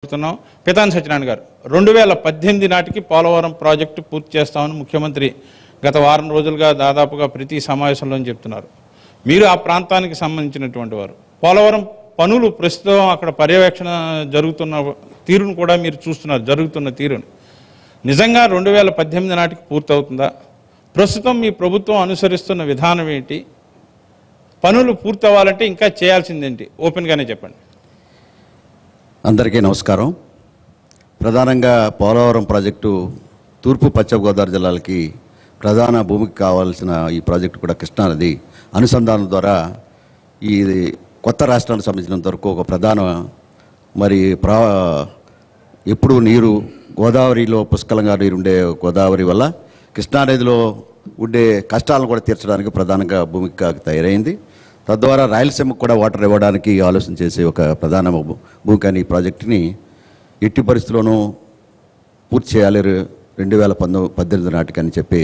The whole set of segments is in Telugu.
పితాని సత్యనారాయణ గారు 2018 నాటికి పోలవరం ప్రాజెక్టు పూర్తి చేస్తామని ముఖ్యమంత్రి గత వారం రోజులుగా దాదాపుగా ప్రతి సమావేశంలో చెప్తున్నారు. మీరు ఆ ప్రాంతానికి సంబంధించినటువంటి వారు. పోలవరం పనులు ప్రస్తుతం అక్కడ పర్యవేక్షణ జరుగుతున్న తీరును కూడా మీరు చూస్తున్నారు, జరుగుతున్న తీరును. నిజంగా 2018 నాటికి పూర్తవుతుందా? ప్రస్తుతం మీ ప్రభుత్వం అనుసరిస్తున్న విధానం ఏంటి? పనులు పూర్తవ్వాలంటే ఇంకా చేయాల్సిందేంటి? ఓపెన్గానే చెప్పండి. అందరికీ నమస్కారం. ప్రధానంగా పోలవరం ప్రాజెక్టు తూర్పు పశ్చిమ గోదావరి జిల్లాలకి ప్రధాన భూమికి కావాల్సిన ఈ ప్రాజెక్టు కూడా కృష్ణానది అనుసంధానం ద్వారా ఈ కొత్త రాష్ట్రానికి సంబంధించినంత వరకు ఒక ప్రధాన ఎప్పుడు నీరు గోదావరిలో పుష్కలంగా నీరుండే గోదావరి వల్ల కృష్ణానదిలో ఉండే కష్టాలను కూడా తీర్చడానికి ప్రధానంగా భూమిక తయారైంది. తద్వారా రాయలసీమకు కూడా వాటర్ ఇవ్వడానికి ఆలోచన చేసే ఒక ప్రధాన భూమిక ఈ ప్రాజెక్టుని ఎట్టి పరిస్థితుల్లోనూ పూర్తి చేయాలి 2018 నాటికని చెప్పి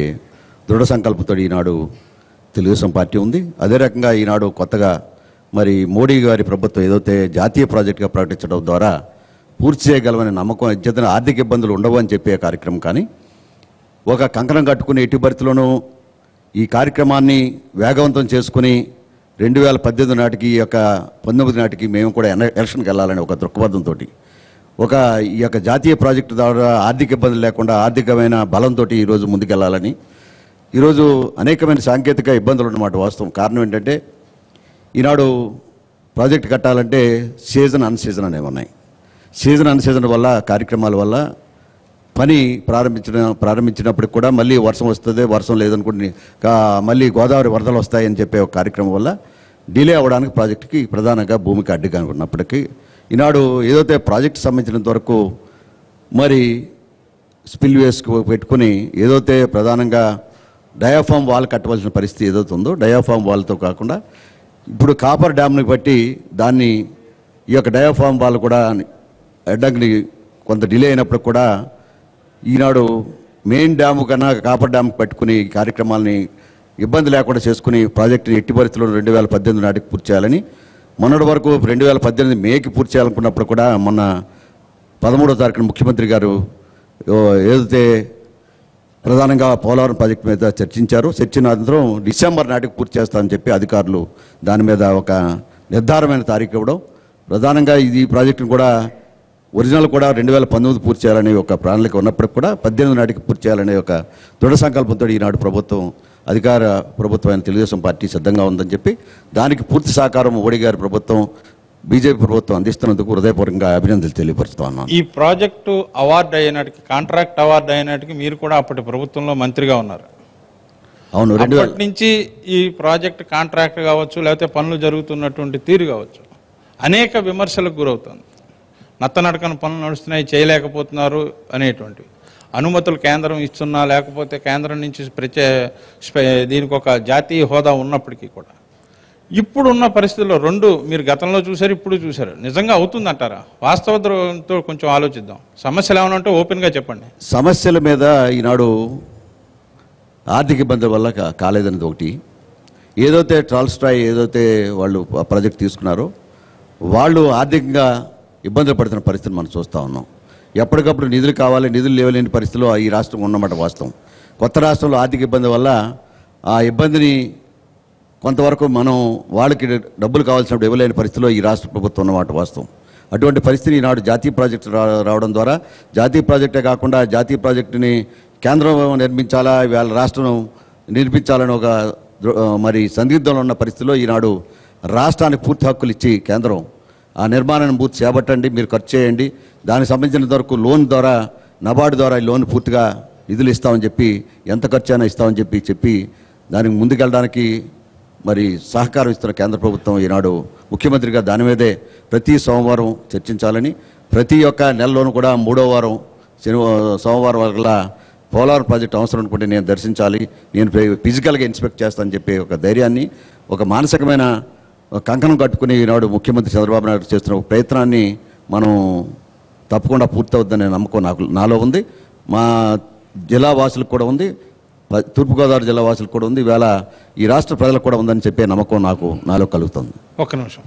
దృఢ సంకల్పంతో ఈనాడు తెలుగుదేశం పార్టీ ఉంది. అదే రకంగా ఈనాడు కొత్తగా మోడీ గారి ప్రభుత్వం ఏదైతే జాతీయ ప్రాజెక్టుగా ప్రకటించడం ద్వారా పూర్తి చేయగలమనే నమ్మకం, ఇచ్చేతన ఆర్థిక ఇబ్బందులు ఉండవు అని చెప్పే కార్యక్రమం కానీ ఒక కంకణం కట్టుకుని ఎట్టి పరిస్థితుల్లోనూ ఈ కార్యక్రమాన్ని వేగవంతం చేసుకుని 2018 నాటికి ఈ యొక్క 19 నాటికి మేము కూడా ఎలక్షన్కి వెళ్ళాలని ఒక దృక్పథంతో ఈ యొక్క జాతీయ ప్రాజెక్టు ద్వారా ఆర్థిక ఇబ్బందులు లేకుండా ఆర్థికమైన బలంతో ఈరోజు ముందుకెళ్ళాలని. ఈరోజు అనేకమైన సాంకేతిక ఇబ్బందులు ఉన్నమాట వాస్తవం. కారణం ఏంటంటే ఈనాడు ప్రాజెక్టు కట్టాలంటే సీజన్ అన్సీజన్ అనేవి ఉన్నాయి. సీజన్ అన్సీజన్ వల్ల కార్యక్రమాల వల్ల పని ప్రారంభించినప్పటికి కూడా మళ్ళీ వర్షం వస్తుంది, వర్షం లేదనుకుంటే మళ్ళీ గోదావరి వరదలు వస్తాయని చెప్పే ఒక కార్యక్రమం వల్ల డిలే అవ్వడానికి ప్రాజెక్టుకి ప్రధానంగా భూమికి అడ్డుగా ఉన్నప్పటికీ ఈనాడు ఏదైతే ప్రాజెక్టు సంబంధించినంత వరకు స్పిల్ వేస్కు పెట్టుకుని ఏదైతే ప్రధానంగా డయాఫామ్ వాల్ కట్టవలసిన పరిస్థితి ఏదైతే ఉందో డయాఫామ్ వాల్తో కాకుండా ఇప్పుడు కాపర్ డ్యామ్ని బట్టి దాన్ని ఈ యొక్క డయాఫామ్ వాల్ కూడా అడ్డంకిని కొంత డిలే అయినప్పుడు కూడా ఈనాడు మెయిన్ డ్యాము కన్నా కాపర్ డ్యామ్ పెట్టుకుని కార్యక్రమాలని ఇబ్బంది లేకుండా చేసుకుని ప్రాజెక్టుని ఎట్టి పరిస్థితుల్లో 2018 నాటికి పూర్తి చేయాలని మొన్నటి వరకు 2018 మేకి పూర్తి చేయాలనుకున్నప్పుడు కూడా మొన్న 13వ తారీఖున ముఖ్యమంత్రి గారు ఏదైతే ప్రధానంగా పోలవరం ప్రాజెక్టు మీద చర్చించారు. చర్చించిన డిసెంబర్ నాటికి పూర్తి చేస్తామని చెప్పి అధికారులు దాని మీద ఒక నిర్ధారమైన తారీఖు ఇవ్వడం, ప్రధానంగా ఈ ప్రాజెక్టును కూడా ఒరిజినల్ కూడా 2019 పూర్తి చేయాలనే ఒక ప్రణాళిక ఉన్నప్పటికి కూడా 18 నాటికి పూర్తి చేయాలనే ఒక దృఢ సంకల్పంతో ఈనాడు ప్రభుత్వం అధికార ప్రభుత్వమైన తెలుగుదేశం పార్టీ సిద్ధంగా ఉందని చెప్పి దానికి పూర్తి సహకారం మోడీ గారి ప్రభుత్వం బీజేపీ ప్రభుత్వం అందిస్తున్నందుకు హృదయపూర్వకంగా అభినందనలు తెలియపరుస్తా ఉన్నాను. ఈ ప్రాజెక్టు అవార్డు అయినాటికి, కాంట్రాక్ట్ అవార్డు అయినాటికి మీరు కూడా అప్పటి ప్రభుత్వంలో మంత్రిగా ఉన్నారు. అవును. అప్పటి నుంచి ఈ ప్రాజెక్టు కాంట్రాక్ట్ కావచ్చు, లేకపోతే పనులు జరుగుతున్నటువంటి తీరు కావచ్చు, అనేక విమర్శలకు గురవుతుంది. నత్తనడకన పనులు నడుస్తున్నాయి, చేయలేకపోతున్నారు అనేటువంటివి. అనుమతులు కేంద్రం ఇస్తున్నా, లేకపోతే కేంద్రం నుంచి దీనికి ఒక జాతీయ హోదా ఉన్నప్పటికీ కూడా ఇప్పుడున్న పరిస్థితుల్లో రెండు మీరు గతంలో చూశారు, ఇప్పుడు చూశారు. నిజంగా అవుతుందంటారా? వాస్తవంతో కొంచెం ఆలోచిద్దాం. సమస్యలు ఏమైనా ఉంటే ఓపెన్గా చెప్పండి. సమస్యల మీద ఈనాడు ఆర్థిక ఇబ్బందుల వల్ల కాలేదనేది ఒకటి. ఏదైతే ట్రాల్స్ట్రాయ్ ఏదైతే వాళ్ళు ప్రాజెక్ట్ తీసుకున్నారో వాళ్ళు ఆర్థికంగా ఇబ్బందులు పడుతున్న పరిస్థితిని మనం చూస్తూ ఉన్నాం. ఎప్పటికప్పుడు నిధులు కావాలి, నిధులు లేవలేని పరిస్థితిలో ఈ రాష్ట్రం ఉన్నమాట వాస్తవం. కొత్త రాష్ట్రంలో ఆర్థిక ఇబ్బంది వల్ల ఆ ఇబ్బందిని కొంతవరకు మనం వాళ్ళకి డబ్బులు కావాల్సినప్పుడు ఇవ్వలేని పరిస్థితిలో ఈ రాష్ట్ర ప్రభుత్వం ఉన్నమాట వాస్తవం. అటువంటి పరిస్థితి ఈనాడు జాతీయ ప్రాజెక్టు రావడం ద్వారా జాతీయ ప్రాజెక్టే కాకుండా జాతీయ ప్రాజెక్టుని కేంద్రం నిర్మించాలా, వాళ్ళ రాష్ట్రం నిర్మించాలని ఒక సందిగ్ధంలో ఉన్న పరిస్థితిలో ఈనాడు రాష్ట్రానికి పూర్తి హక్కులు ఇచ్చి కేంద్రం ఆ నిర్మాణాన్ని పూర్తి చేపట్టండి, మీరు ఖర్చు చేయండి, దానికి సంబంధించినంత వరకు లోన్ ద్వారా నబార్డు ద్వారా ఈ లోన్ పూర్తిగా నిధులు ఇస్తామని చెప్పి ఎంత ఖర్చు అయినా ఇస్తామని చెప్పి దానికి ముందుకెళ్ళడానికి సహకారం ఇస్తున్న కేంద్ర ప్రభుత్వం ఈనాడు ముఖ్యమంత్రిగా దాని మీదే ప్రతి సోమవారం చర్చించాలని, ప్రతి ఒక్క నెలలోనూ కూడా 3వ వారం సోమవారం వల్ల పోలవరం ప్రాజెక్టు అవసరం అనుకుంటే నేను దర్శించాలి, నేను ఫిజికల్గా ఇన్స్పెక్ట్ చేస్తానని చెప్పి ఒక ధైర్యాన్ని, ఒక మానసికమైన కంకణం కట్టుకుని ఈనాడు ముఖ్యమంత్రి చంద్రబాబు నాయుడు చేస్తున్న ప్రయత్నాన్ని మనం తప్పకుండా పూర్తవుద్దనే నమ్మకం నాలో ఉంది, మా జిల్లా వాసులకు కూడా ఉంది, తూర్పుగోదావరి జిల్లా వాసులకు కూడా ఉంది, ఈవేళ ఈ రాష్ట్ర ప్రజలకు కూడా ఉందని చెప్పే నమ్మకం నాలో కలుగుతుంది. ఒక్క నిమిషం.